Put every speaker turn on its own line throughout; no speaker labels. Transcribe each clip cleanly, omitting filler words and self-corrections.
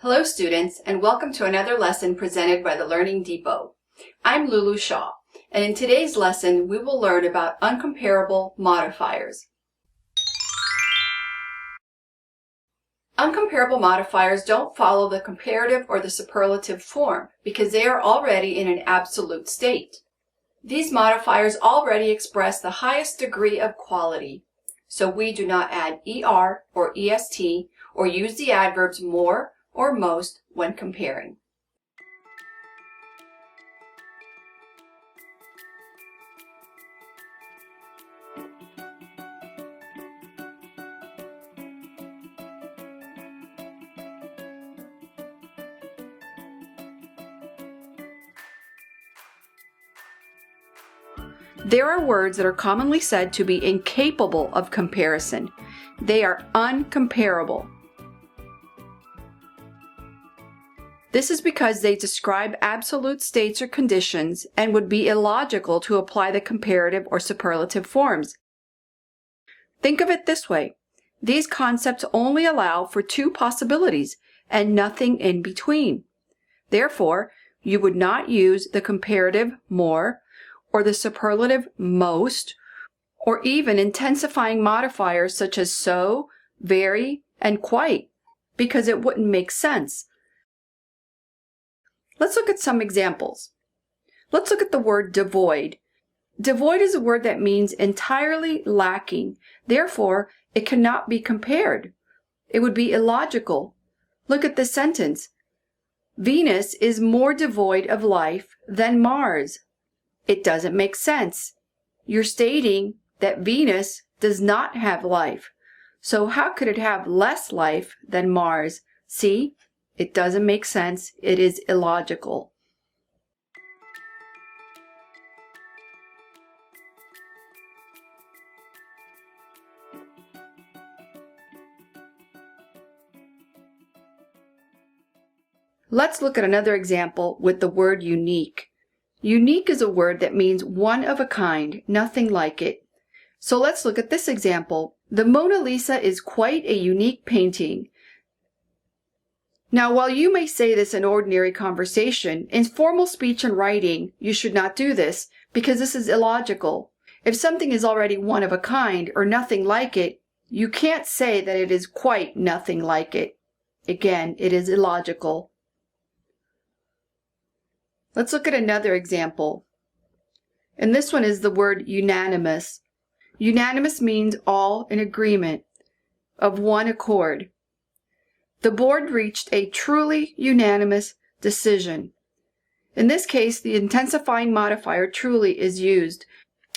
Hello students, and welcome to another lesson presented by the Learning Depot. I'm Lulu Shaw, and in today's lesson we will learn about uncomparable modifiers. Uncomparable modifiers don't follow the comparative or the superlative form because they are already in an absolute state. These modifiers already express the highest degree of quality, so we do not add er or est or use the adverbs more or most when comparing. There are words that are commonly said to be incapable of comparison. They are uncomparable. This is because they describe absolute states or conditions and would be illogical to apply the comparative or superlative forms. Think of it this way. These concepts only allow for two possibilities and nothing in between. Therefore, you would not use the comparative more or the superlative most, or even intensifying modifiers such as so, very, and quite, because it wouldn't make sense. Let's look at some examples. Let's look at the word devoid. Devoid is a word that means entirely lacking. Therefore, it cannot be compared. It would be illogical. Look at this sentence. Venus is more devoid of life than Mars. It doesn't make sense. You're stating that Venus does not have life. So how could it have less life than Mars? See? It doesn't make sense. It is illogical. Let's look at another example with the word unique. Unique is a word that means one of a kind, nothing like it. So let's look at this example. The Mona Lisa is quite a unique painting. Now, while you may say this in ordinary conversation, in formal speech and writing, you should not do this because this is illogical. If something is already one of a kind or nothing like it, you can't say that it is quite nothing like it. Again, it is illogical. Let's look at another example. And this one is the word unanimous. Unanimous means all in agreement, of one accord. The board reached a truly unanimous decision. In this case, the intensifying modifier truly is used.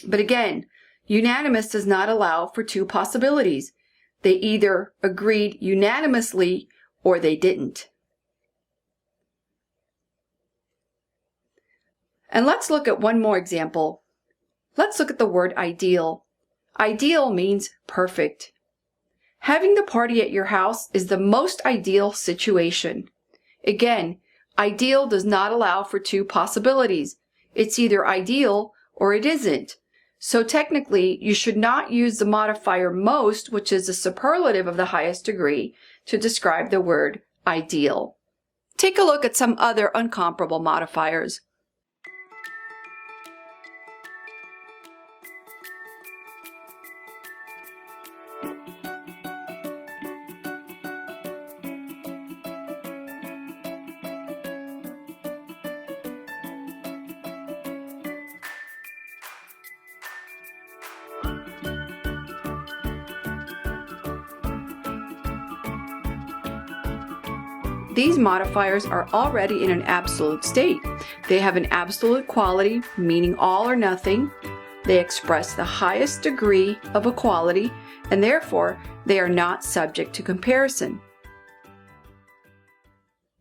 But again, unanimous does not allow for two possibilities. They either agreed unanimously or they didn't. And let's look at one more example. Let's look at the word ideal. Ideal means perfect. Having the party at your house is the most ideal situation. Again, ideal does not allow for two possibilities. It's either ideal or it isn't. So technically, you should not use the modifier most, which is the superlative of the highest degree, to describe the word ideal. Take a look at some other uncomparable modifiers. These modifiers are already in an absolute state. They have an absolute quality, meaning all or nothing. They express the highest degree of equality, and therefore they are not subject to comparison.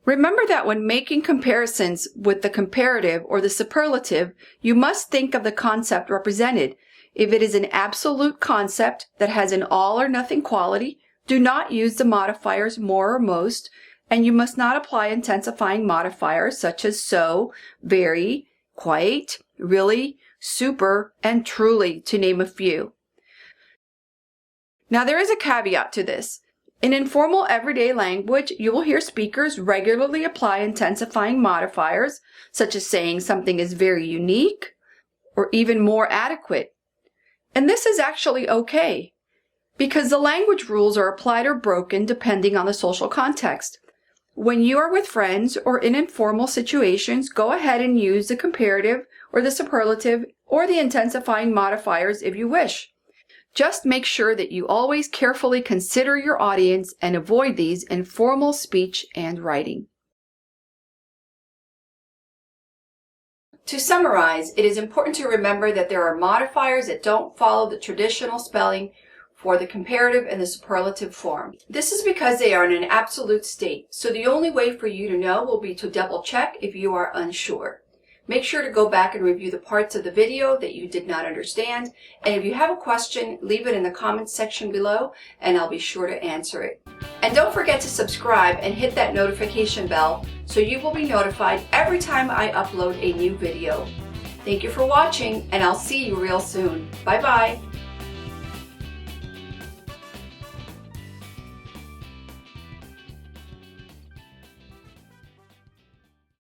Remember that when making comparisons with the comparative or the superlative, you must think of the concept represented. If it is an absolute concept that has an all or nothing quality, do not use the modifiers more or most, and you must not apply intensifying modifiers such as so, very, quite, really, super, and truly, to name a few. Now there is a caveat to this. In informal everyday language, you will hear speakers regularly apply intensifying modifiers, such as saying something is very unique or even more adequate. And this is actually okay, because the language rules are applied or broken depending on the social context. When you are with friends or in informal situations, go ahead and use the comparative or the superlative or the intensifying modifiers if you wish. Just make sure that you always carefully consider your audience and avoid these in formal speech and writing. To summarize, it is important to remember that there are modifiers that don't follow the traditional spelling for the comparative and the superlative form. This is because they are in an absolute state, so the only way for you to know will be to double check if you are unsure. Make sure to go back and review the parts of the video that you did not understand, and if you have a question, leave it in the comments section below and I'll be sure to answer it. And don't forget to subscribe and hit that notification bell so you will be notified every time I upload a new video. Thank you for watching, and I'll see you real soon. Bye bye.